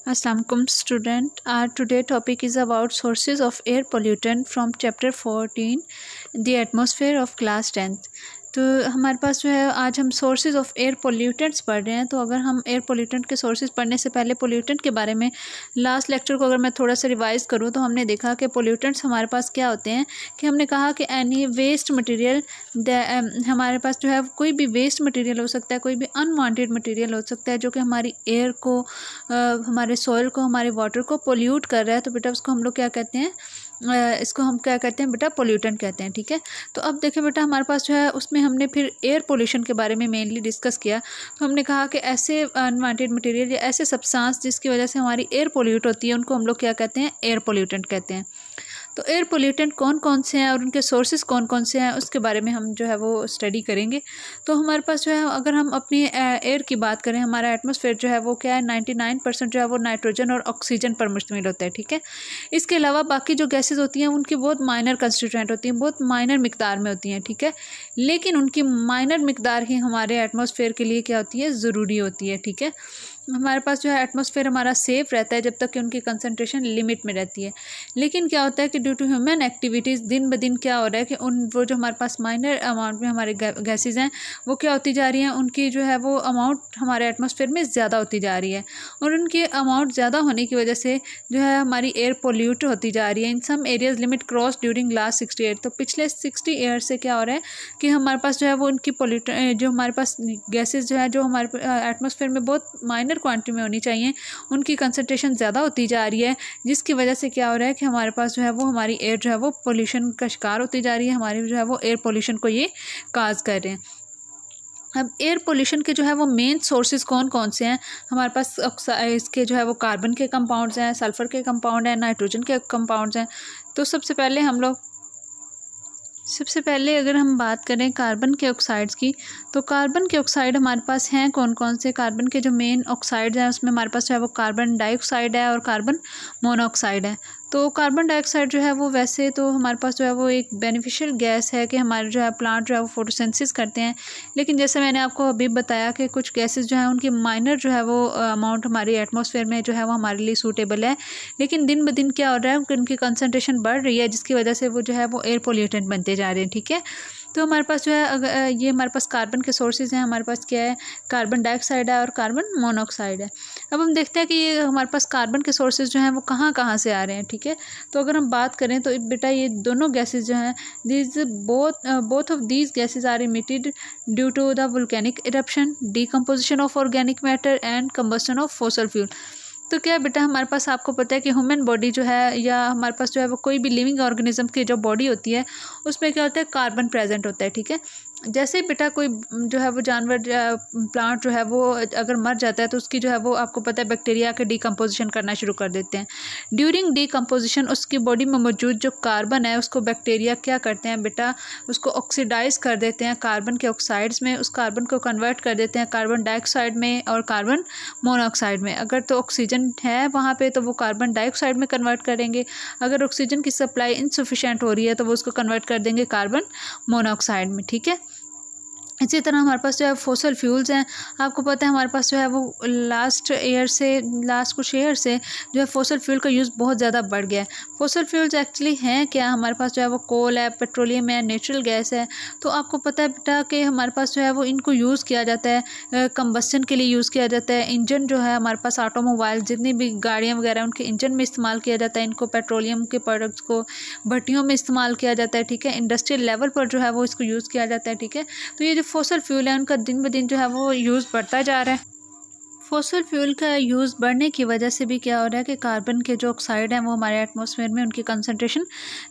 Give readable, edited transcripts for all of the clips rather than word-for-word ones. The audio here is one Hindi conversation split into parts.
Assalamualaikum student. Our today topic is about sources of air pollutant from chapter 14 the atmosphere of class 10th. तो हमारे पास जो है आज हम सोर्सेज ऑफ एयर पोल्यूटेंट्स पढ़ रहे हैं। तो अगर हम एयर पोल्यूटेंट के सोर्सेज पढ़ने से पहले पोल्यूटेंट के बारे में लास्ट लेक्चर को अगर मैं थोड़ा सा रिवाइज करूँ तो हमने देखा कि पोल्यूटेंट्स हमारे पास क्या होते हैं कि हमने कहा कि एनी वेस्ट मटेरियल हमारे पास जो है कोई भी वेस्ट मटेरियल हो सकता है, कोई भी अनवांटेड मटेरियल हो सकता है जो कि हमारी एयर को हमारे सॉइल को हमारे वाटर को पोल्यूट कर रहा है। तो बेटा उसको हम लोग क्या कहते हैं, इसको हम क्या कहते हैं बेटा, पोल्यूटेंट कहते हैं। ठीक है, तो अब देखिए बेटा हमारे पास जो है उसमें हमने फिर एयर पोल्यूशन के बारे में मेनली डिस्कस किया। तो हमने कहा कि ऐसे अनवांटेड मटेरियल या ऐसे सब्सटेंस जिसकी वजह से हमारी एयर पोल्यूट होती है उनको हम लोग क्या कहते हैं, एयर पोल्यूटेंट कहते हैं। तो एयर पोल्यूटेंट कौन कौन से हैं और उनके सोर्सेज कौन कौन से हैं उसके बारे में हम जो है वो स्टडी करेंगे। तो हमारे पास जो है अगर हम अपनी एयर की बात करें, हमारा एटमॉस्फेयर जो है वो क्या है 99% जो है वो नाइट्रोजन और ऑक्सीजन पर मुश्तमिल होता है। ठीक है, इसके अलावा बाकी जो गैसेज होती हैं उनकी बहुत माइनर कंस्टिट्यूएंट होती हैं, बहुत माइनर मिकदार में होती हैं। ठीक है, लेकिन उनकी माइनर मिकदार ही हमारे एटमॉस्फेयर के लिए क्या होती है, ज़रूरी होती है। ठीक है, हमारे पास जो है एटमॉस्फेयर हमारा सेफ़ रहता है जब तक कि उनकी कंसंट्रेशन लिमिट में रहती है। लेकिन क्या होता है कि ड्यू टू ह्यूमन एक्टिविटीज़ दिन ब दिन क्या हो रहा है कि वो जो हमारे पास माइनर अमाउंट में हमारे गैसेज हैं वो क्या होती जा रही हैं, उनकी जो है वो अमाउंट हमारे एटमॉस्फेयर में ज़्यादा होती जा रही है। और उनकी अमाउंट ज़्यादा होने की वजह से जो है हमारी एयर पोल्यूट होती जा रही है। In some areas limit cross during last 68। तो पिछले 60 ईयर से क्या हो रहा है कि हमारे पास जो है वो उनकी जो हमारे पास गैसेज जो है जो हमारे एटमॉस्फेयर में बहुत माइनर क्वांटिटी में होनी चाहिए उनकी कंसंट्रेशन ज़्यादा होती जा रही है, जिसकी वजह से क्या हो रहा है कि हमारे पास जो है वो हमारी एयर जो है वो पोल्यूशन का शिकार होती जा रही है। हमारी जो है वो एयर पोल्यूशन को ये काज कर रहे हैं। अब एयर पोल्यूशन के जो है वो मेन सोर्सेज कौन कौन से हैं, हमारे पास इसके जो है वो कार्बन के कंपाउंड्स हैं, सल्फ़र के कंपाउंड हैं, नाइट्रोजन के कंपाउंड्स हैं। तो सबसे पहले अगर हम बात करें कार्बन के ऑक्साइड्स की, तो कार्बन के ऑक्साइड हमारे पास हैं कौन कौन से। कार्बन के जो मेन ऑक्साइड्स हैं उसमें हमारे पास जो है वो कार्बन डाइऑक्साइड है और कार्बन मोनोऑक्साइड है। तो कार्बन डाइऑक्साइड जो है वो वैसे तो हमारे पास जो है वो एक बेनिफिशियल गैस है कि हमारे जो है प्लांट जो है वो फोटोसिंथेसिस करते हैं। लेकिन जैसे मैंने आपको अभी बताया कि कुछ गैसेस जो हैं उनकी माइनर जो है वो अमाउंट हमारी एटमॉस्फेयर में जो है वो हमारे लिए सूटेबल है, लेकिन दिन ब दिन क्या हो रहा है कि उनकी कंसनट्रेशन बढ़ रही है, जिसकी वजह से वो जो है वो एयर पोल्यूटेंट बनते जा रहे हैं। ठीक है, तो हमारे पास जो है अगर ये हमारे पास कार्बन के सोर्सेज हैं, हमारे पास क्या है, कार्बन डाइऑक्साइड है और कार्बन मोनोऑक्साइड है। अब हम देखते हैं कि ये हमारे पास कार्बन के सोर्सेज जो हैं वो कहाँ कहाँ से आ रहे हैं। ठीक है, तो अगर हम बात करें तो बेटा ये दोनों गैसेज जो हैं both of these gases are emitted due to the volcanic eruption, decomposition of organic matter and combustion of fossil fuel. तो क्या बेटा हमारे पास आपको पता है कि ह्यूमन बॉडी जो है या हमारे पास जो है वो कोई भी लिविंग ऑर्गेनिज्म की जो बॉडी होती है उसमें क्या होता है, कार्बन प्रेजेंट होता है। ठीक है, जैसे बेटा कोई जो है वो जानवर प्लांट जो है वो अगर मर जाता है तो उसकी जो है वो आपको पता है बैक्टीरिया के डिकम्पोजिशन करना शुरू कर देते हैं। ड्यूरिंग डिकम्पोजिशन उसकी बॉडी में मौजूद जो कार्बन है उसको बैक्टीरिया क्या करते हैं बेटा, उसको ऑक्सीडाइज कर देते हैं कार्बन के ऑक्साइड्स में, उस कार्बन को कन्वर्ट कर देते हैं कार्बन डाइऑक्साइड में और कार्बन मोनोऑक्साइड में। अगर तो ऑक्सीजन है वहाँ पे तो वो कार्बन डाइऑक्साइड में कन्वर्ट करेंगे, अगर ऑक्सीजन की सप्लाई इनसफिशेंट हो रही है तो वो उसको कन्वर्ट कर देंगे कार्बन मोनोऑक्साइड में। ठीक है, इसी तरह हमारे पास जो है फॉसल फ्यूल्स हैं, आपको पता है हमारे पास जो है वो लास्ट कुछ ईयर से जो है फॉसल फ्यूल का यूज़ बहुत ज़्यादा बढ़ गया है। फॉसल फ्यूल्स एक्चुअली हैं क्या, हमारे पास जो है वो कोल है, पेट्रोलियम है, नेचुरल गैस है। तो आपको पता है बेटा कि हमारे पास जो है वो इनको यूज़ किया जाता है, कंबस्टन के लिए यूज़ किया जाता है। इंजन जो है हमारे पास ऑटोमोबाइल जितनी भी गाड़ियाँ वगैरह उनके इंजन में इस्तेमाल किया जाता है, इनको पेट्रोलियम के प्रोडक्ट्स को भट्टियों में इस्तेमाल किया जाता है। ठीक है, इंडस्ट्रियल लेवल पर जो है वो इसको यूज़ किया जाता है। ठीक है, तो ये जो फॉसल फ्यूल है उनका दिन ब दिन जो है वो यूज़ बढ़ता जा रहा है। फॉसल फ्यूल का यूज़ बढ़ने की वजह से भी क्या हो रहा है कि कार्बन के जो ऑक्साइड हैं वो हमारे एटमॉस्फेयर में उनकी कंसंट्रेशन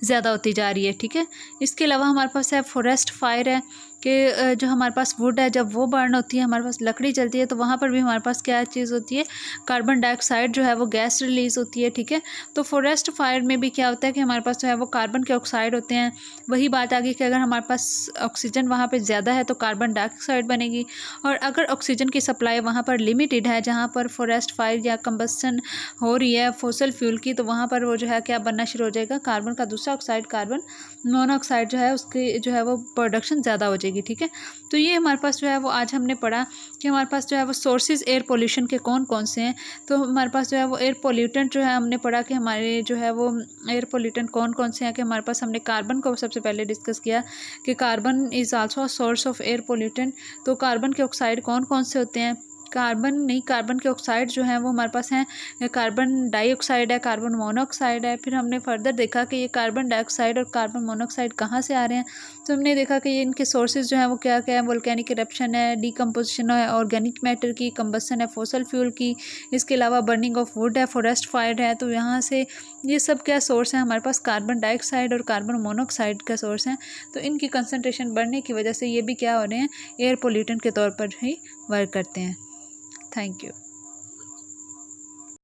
ज़्यादा होती जा रही है। ठीक है, इसके अलावा हमारे पास है फॉरेस्ट फायर है कि जो हमारे पास वुड है जब वो बर्न होती है, हमारे पास लकड़ी जलती है तो वहाँ पर भी हमारे पास क्या चीज़ होती है, कार्बन डाइऑक्साइड जो है वो गैस रिलीज़ होती है। ठीक है, तो फॉरेस्ट फायर में भी क्या होता है कि हमारे पास जो है वो कार्बन के ऑक्साइड होते हैं। वही बात आ गई कि अगर हमारे पास ऑक्सीजन वहाँ पर ज़्यादा है तो कार्बन डाइऑक्साइड बनेगी, और अगर ऑक्सीजन की सप्लाई वहाँ पर लिमिटेड है जहाँ पर फॉरेस्ट फायर या कंबस्टन हो रही है फॉसल फ्यूल की, तो वहाँ पर वो जो है क्या बनना शुरू हो जाएगा, कार्बन का दूसरा ऑक्साइड कार्बन मोनोऑक्साइड जो है उसकी जो है वो प्रोडक्शन ज़्यादा हो जाएगी। जाएगी, ठीक है। तो ये हमारे पास जो है वो आज हमने पढ़ा कि हमारे पास जो है वो सोर्सेज एयर पोल्यूशन के कौन कौन से हैं। तो हमारे पास जो है वो एयर पोल्यूटेंट जो है हमने पढ़ा कि हमारे जो है वो एयर पोल्यूटेंट कौन कौन से हैं, कि हमारे पास हमने कार्बन को सबसे पहले डिस्कस किया कि carbon is also a source of air pollutant. तो कार्बन के ऑक्साइड कौन कौन से होते हैं, कार्बन के ऑक्साइड जो हैं वो हमारे पास हैं, कार्बन डाइऑक्साइड है, कार्बन मोनोऑक्साइड है। फिर हमने फर्दर देखा कि ये कार्बन डाइऑक्साइड और कार्बन मोनोऑक्साइड कहाँ से आ रहे हैं। तो हमने देखा कि ये इनके सोर्सेज जो हैं वो क्या क्या है, वोल्केनिक इरप्शन है, डीकम्पोजिशन है ऑर्गेनिक मैटर की, कंबस्शन है फॉसल फ्यूल की, इसके अलावा बर्निंग ऑफ वुड है, फॉरेस्ट फायर है। तो यहाँ से ये सब क्या सोर्स है हमारे पास, कार्बन डाइऑक्साइड और कार्बन मोनोऑक्साइड का सोर्स है। तो इनकी कंसनट्रेशन बढ़ने की वजह से ये भी क्या हो रहे हैं, एयर पोल्यूटेंट के तौर पर ही वर्क करते हैं। Thank you.